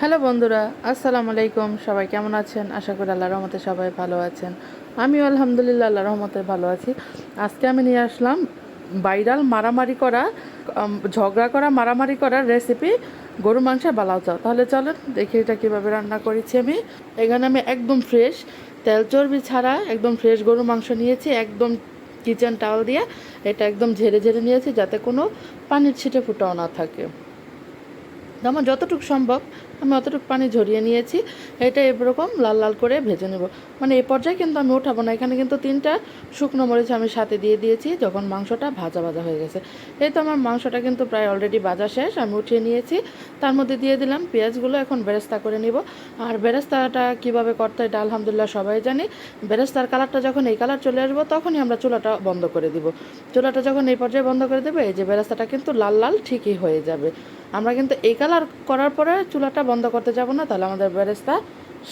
Hello বন্ধুরা, আসসালামু আলাইকুম। সবাই কেমন আছেন? আশা করি আল্লাহর রহমতে সবাই ভালো আছেন। আমিও আলহামদুলিল্লাহ আল্লাহর রহমতে ভালো আছি। আজকে আমি নিয়ে আসলাম ভাইরাল মারামারি করা, ঝগড়া করা, মারামারি করার রেসিপি, গরু মাংসের বালাও চাও। তাহলে চলেন দেখি এটা কীভাবে রান্না করেছি আমি। এখানে আমি একদম ফ্রেশ, তেল চর্বি ছাড়া একদম ফ্রেশ গরু মাংস নিয়েছি, একদম কিচেন টাওয়াল দিয়ে এটা একদম ঝেড়ে ঝেড়ে নিয়েছি, যাতে কোনো পানির ছিটে ফুটাও না থাকে। আমার যতটুকু সম্ভব আমি অতটুকু পানি ঝরিয়ে নিয়েছি। এটা এরকম লাল লাল করে ভেজে নেব। মানে এই পর্যায়ে কিন্তু আমি ওঠাবো না। এখানে কিন্তু 3টা শুকনো মরিচ আমি সাথে দিয়ে দিয়েছি যখন মাংসটা ভাজা ভাজা হয়ে গেছে। এই তো আমার মাংসটা কিন্তু প্রায় অলরেডি ভাজা শেষ, আমি উঠিয়ে নিয়েছি। তার মধ্যে দিয়ে দিলাম পেঁয়াজগুলো। এখন বেরেস্তা করে নিব। আর বেরেস্তাটা কীভাবে করতে হয় এটা আলহামদুলিল্লাহ সবাই জানি। বেরেস্তার কালারটা যখন এই কালার চলে আসবো তখনই আমরা চুলাটা বন্ধ করে দিব। চুলাটা যখন এই পর্যায়ে বন্ধ করে দেবে, এই যে বেরেস্তাটা কিন্তু লাল লাল ঠিকই হয়ে যাবে। আমরা কিন্তু এই কালার করার পরে চুলাটা বন্ধ করতে যাব না, তাহলে আমাদের বেরেস্তা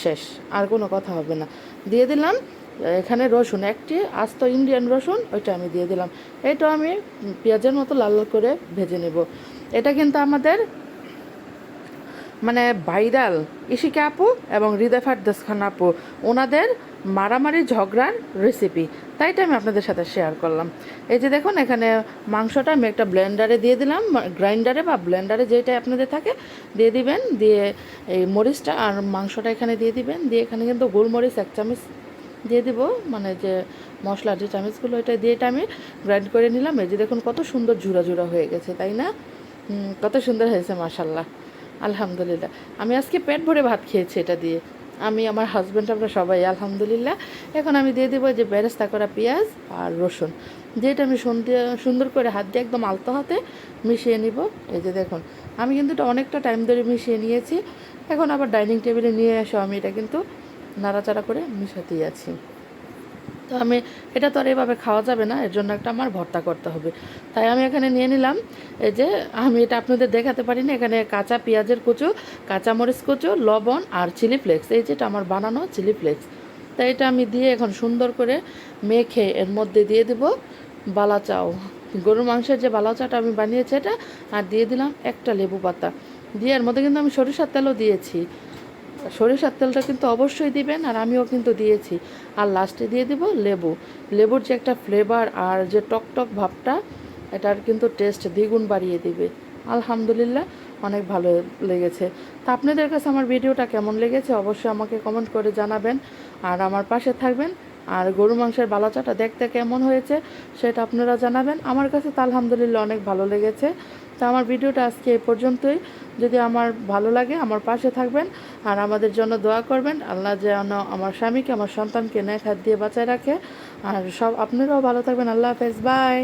শেষ, আর কোনো কথা হবে না। দিয়ে দিলাম এখানে রসুন, একটি আস্ত ইন্ডিয়ান রসুন, ওইটা আমি দিয়ে দিলাম। এইটা আমি পেঁয়াজের মতো লাল লাল করে ভেজে নেব। এটা কিন্তু আমাদের মানে ভাইরাল ইশিকা আপু এবং হৃদয় ফারদাস খান আপু, ওনাদের মারামারি ঝগড়ার রেসিপি, তাই এটা আমি আপনাদের সাথে শেয়ার করলাম। এই যে দেখুন, এখানে মাংসটা আমি একটা ব্লেন্ডারে দিয়ে দিলাম, গ্রাইন্ডারে বা ব্লেন্ডারে যেটা আপনাদের থাকে দিয়ে দিবেন। দিয়ে এই মরিচটা আর মাংসটা এখানে দিয়ে দিবেন। দিয়ে এখানে কিন্তু গোলমরিচ 1 চামচ দিয়ে দিব, মানে যে মশলার যে চামচগুলো, এটা দিয়ে এটা আমি গ্রাইন্ড করে নিলাম। এই যে দেখুন কত সুন্দর ঝুরা ঝুরা হয়ে গেছে, তাই না? কত সুন্দর হয়েছে মাশাল্লাহ, আলহামদুলিল্লাহ। আমি আজকে পেট ভরে ভাত খেয়েছি এটা দিয়ে, আমি, আমার হাজব্যান্ড, আমরা সবাই আলহামদুলিল্লাহ। এখন আমি দিয়ে দেবো যে বেরেস্তা করা পেঁয়াজ আর রসুন, যেটা আমি সুন্দর করে হাত দিয়ে একদম আলতো হাতে মিশিয়ে নিব। এই যে দেখুন, আমি কিন্তু এটা অনেকটা টাইম ধরে মিশিয়ে নিয়েছি। এখন আবার ডাইনিং টেবিলে নিয়ে এসে আমি এটা কিন্তু নাড়াচাড়া করে মিশাতেই আছি। তো আমি এটা তো আর এভাবে খাওয়া যাবে না, এর জন্য একটা আমার ভর্তা করতে হবে। তাই আমি এখানে নিয়ে নিলাম, এই যে আমি এটা আপনাদের দেখাতে পারি না, এখানে কাঁচা পেঁয়াজের কুচো, কাঁচামরিচ কুচো, লবণ আর চিলি ফ্লেক্স, এই যেটা আমার বানানো চিলি ফ্লেক্স। তাই এটা আমি দিয়ে এখন সুন্দর করে মেখে এর মধ্যে দিয়ে দেবো বালাচাও, গরুর মাংসের যে বালাচাটা আমি বানিয়েছি এটা, আর দিয়ে দিলাম একটা লেবু পাতা। দিয়ে এর মধ্যে কিন্তু আমি সরিষার তেলও দিয়েছি, সরিষার তেলটা কিন্তু অবশ্যই দিবেন, আর আমিও কিন্তু দিয়েছি। আর লাস্টে দিয়ে দিব লেবু। লেবুর যে একটা ফ্লেভার আর যে টক টক ভাবটা, এটার কিন্তু টেস্ট দ্বিগুণ বাড়িয়ে দিবে। আলহামদুলিল্লাহ, অনেক ভালো লেগেছে। তা আপনাদের কাছে আমার ভিডিওটা কেমন লেগেছে অবশ্যই আমাকে কমেন্ট করে জানাবেন, আর আমার পাশে থাকবেন। আর গরু মাংসের বালাচাটা দেখতে কেমন হয়েছে সেটা আপনারা জানাবেন। আমার কাছে তো আলহামদুলিল্লাহ অনেক ভালো লেগেছে। তা আমার ভিডিওটা আজকে এ পর্যন্তই। যদি আমার ভালো লাগে আমার পাশে থাকবেন, আর আমাদের জন্য দোয়া করবেন। আল্লাহ যেন আমার স্বামীকে, আমার সন্তানকে নেক হাত দিয়ে বাঁচায় রাখে। আর সব আপনারাও ভালো থাকবেন। আল্লাহ হাফেজ, বাই।